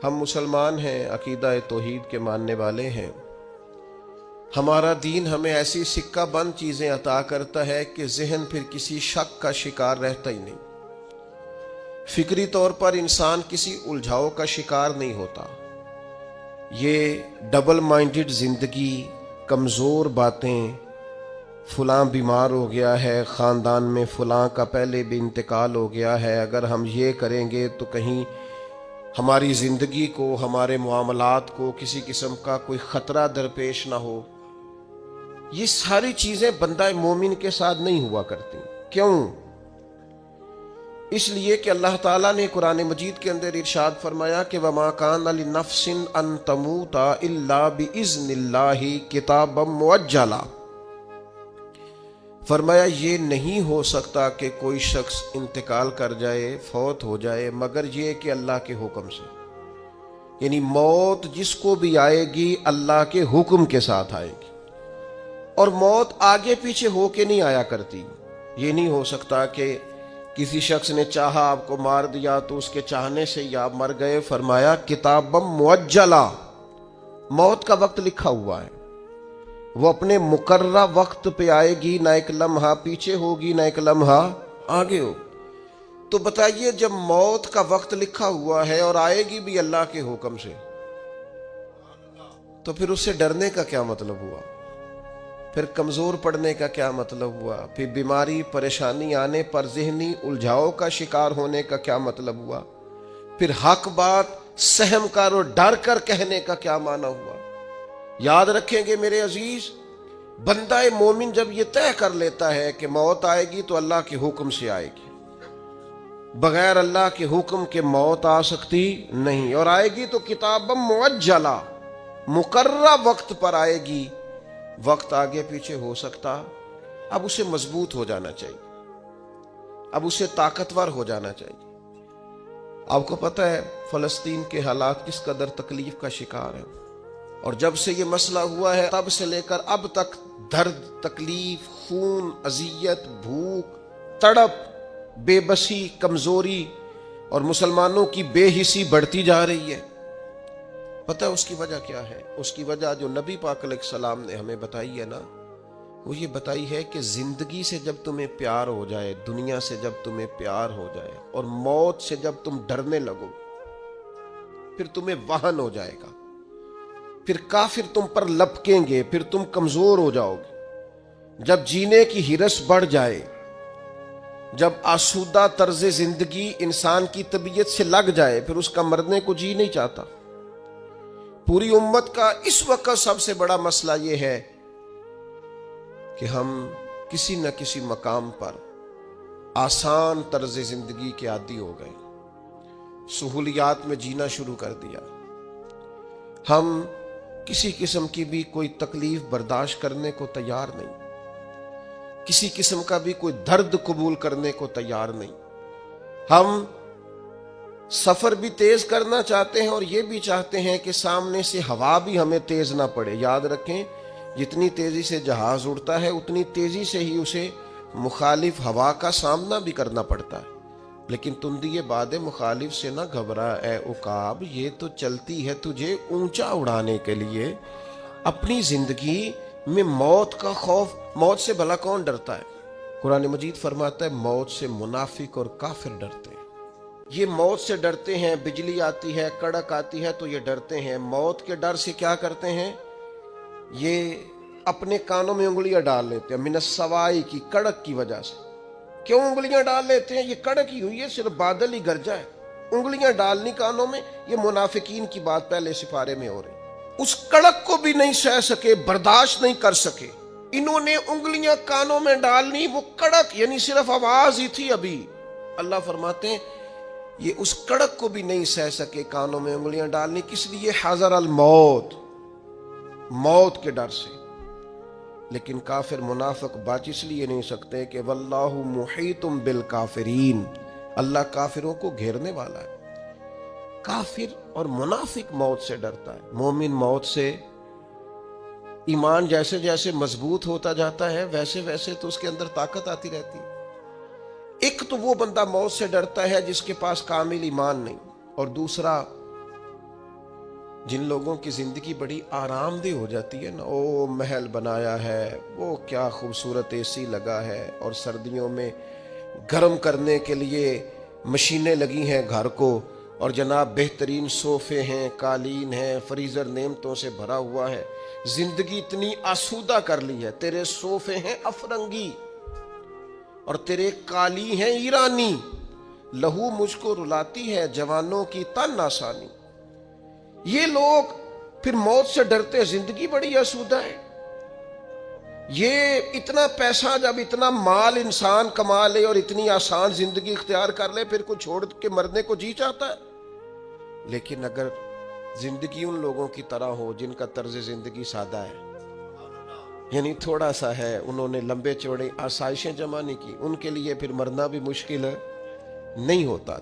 हम मुसलमान हैं, अकीदा तौहीद के मानने वाले हैं। हमारा दीन हमें ऐसी सिक्का बंद चीज़ें अता करता है कि जहन फिर किसी शक का शिकार रहता ही नहीं। फिक्री तौर पर इंसान किसी उलझाव का शिकार नहीं होता। ये डबल माइंडेड जिंदगी, कमज़ोर बातें, फलां बीमार हो गया है, ख़ानदान में फलां का पहले भी इंतकाल हो गया है, अगर हम ये करेंगे तो कहीं हमारी ज़िंदगी को, हमारे मामलात को किसी किस्म का कोई ख़तरा दरपेश ना हो। ये सारी चीज़ें बंदा मोमिन के साथ नहीं हुआ करती। क्यों? इसलिए कि अल्लाह ताला ने कुरान मजीद के अंदर इरशाद फरमाया कि वमा कान लिनफ्सिन अन तमूता इल्ला बिइज़्निल्लाहि किताबम मुअज्जला। फरमाया ये नहीं हो सकता कि कोई शख्स इंतकाल कर जाए, फौत हो जाए, मगर ये कि अल्लाह के हुक्म से। यानी मौत जिसको भी आएगी अल्लाह के हुक्म के साथ आएगी, और मौत आगे पीछे होके नहीं आया करती। ये नहीं हो सकता कि किसी शख्स ने चाहा आपको मार दिया तो उसके चाहने से ही आप मर गए। फरमाया किताबम मुअज्जला, मौत का वक्त लिखा हुआ है, वो अपने मुकर्रा वक्त पे आएगी, ना एक लम्हा पीछे होगी ना एक लम्हा आगे हो। तो बताइए, जब मौत का वक्त लिखा हुआ है और आएगी भी अल्लाह के हुक्म से, तो फिर उससे डरने का क्या मतलब हुआ? फिर कमजोर पड़ने का क्या मतलब हुआ? फिर बीमारी परेशानी आने पर ज़हनी उलझाव का शिकार होने का क्या मतलब हुआ? फिर हक बात सहम कर और डर कर कहने का क्या माना हुआ? याद रखेंगे मेरे अजीज, बंदा मोमिन जब ये तय कर लेता है कि मौत आएगी तो अल्लाह के हुक्म से आएगी, बगैर अल्लाह के हुक्म के मौत आ सकती नहीं, और आएगी तो किताबम मुअज्जला, मुकर्रा वक्त पर आएगी। वक्त आगे पीछे हो सकता। अब उसे मजबूत हो जाना चाहिए, अब उसे ताकतवर हो जाना चाहिए। आपको पता है फलस्तीन के हालात किस कदर तकलीफ का शिकार है, और जब से ये मसला हुआ है तब से लेकर अब तक दर्द, तकलीफ, खून, अजियत, भूख, तड़प, बेबसी, कमजोरी और मुसलमानों की बेहिसी बढ़ती जा रही है। पता है उसकी वजह क्या है? उसकी वजह जो नबी पाक अलैहिस्सलाम ने हमें बताई है ना, वो ये बताई है कि जिंदगी से जब तुम्हें प्यार हो जाए, दुनिया से जब तुम्हें प्यार हो जाए, और मौत से जब तुम डरने लगो, फिर तुम्हें वाहन हो जाएगा, फिर काफिर तुम पर लपकेंगे, फिर तुम कमजोर हो जाओगे। जब जीने की हिरस बढ़ जाए, जब आसूदा तर्ज जिंदगी इंसान की तबीयत से लग जाए, फिर उसका मरने को जी नहीं चाहता। पूरी उम्मत का इस वक्त सबसे बड़ा मसला यह है कि हम किसी न किसी मकाम पर आसान तर्ज जिंदगी के आदी हो गए, सहूलियात में जीना शुरू कर दिया। हम किसी किस्म की भी कोई तकलीफ बर्दाश्त करने को तैयार नहीं, किसी किस्म का भी कोई दर्द कबूल करने को तैयार नहीं। हम सफर भी तेज करना चाहते हैं और ये भी चाहते हैं कि सामने से हवा भी हमें तेज ना पड़े। याद रखें, जितनी तेजी से जहाज उड़ता है उतनी तेजी से ही उसे मुखालिफ हवा का सामना भी करना पड़ता है। लेकिन तुंदी बादे मुखालिफ से ना घबरा ए उकाब, ये तो चलती है तुझे ऊंचा उड़ाने के लिए। अपनी जिंदगी में मौत का खौफ, मौत से भला कौन डरता है? कुरान मजीद फरमाता है मौत से मुनाफिक और काफिर डरते हैं। ये मौत से डरते हैं, बिजली आती है, कड़क आती है तो ये डरते हैं। मौत के डर से क्या करते हैं? ये अपने कानों में उंगलियां डाल लेते हैं, मिनस सवाई की, कड़क की वजह से। क्यों उंगलियां डाल लेते हैं? ये कड़क ही हुई है, सिर्फ बादल ही गरजा है, उंगलियां डालनी कानों में। ये मुनाफिकीन की बात पहले सिपारे में हो रही। उस कड़क को भी नहीं सह सके, बर्दाश्त नहीं कर सके, इन्होंने उंगलियां कानों में डालनी। वो कड़क यानी सिर्फ आवाज ही थी अभी। अल्लाह फरमाते हैं ये उस कड़क को भी नहीं सह सके कानों में उंगलियां डालनी। किस लिए? हज़र अल मौत, मौत के डर से। लेकिन काफिर मुनाफिक बच इसलिए नहीं सकते कि वल्लाहु मुहीतुम बिल काफिरीन, अल्लाह काफिरों को घेरने वाला है। काफिर और मुनाफिक मौत से डरता है। मोमिन मौत से, ईमान जैसे जैसे मजबूत होता जाता है वैसे वैसे तो उसके अंदर ताकत आती रहती है। एक तो वो बंदा मौत से डरता है जिसके पास कामिल ईमान नहीं, और दूसरा जिन लोगों की जिंदगी बड़ी आरामदेह हो जाती है ना, ओ महल बनाया है, वो क्या खूबसूरत एसी लगा है, और सर्दियों में गर्म करने के लिए मशीनें लगी हैं घर को, और जनाब बेहतरीन सोफे हैं, कालीन है, फ्रीजर नेमतों से भरा हुआ है। जिंदगी इतनी आसूदा कर ली है, तेरे सोफे हैं अफरंगी और तेरे काली हैं ईरानी। लहू मुझको रुलाती है जवानों की तन आसानी। ये लोग फिर मौत से डरते, जिंदगी बड़ी आसूदा है। ये इतना पैसा, जब इतना माल इंसान कमा ले और इतनी आसान जिंदगी इख्तियार कर ले, फिर कुछ छोड़ के मरने को जी चाहता है। लेकिन अगर जिंदगी उन लोगों की तरह हो जिनका तर्ज जिंदगी सादा है, यानी थोड़ा सा है, उन्होंने लंबे चौड़े आसाइशें जमा नहीं की, उनके लिए फिर मरना भी मुश्किल नहीं होता।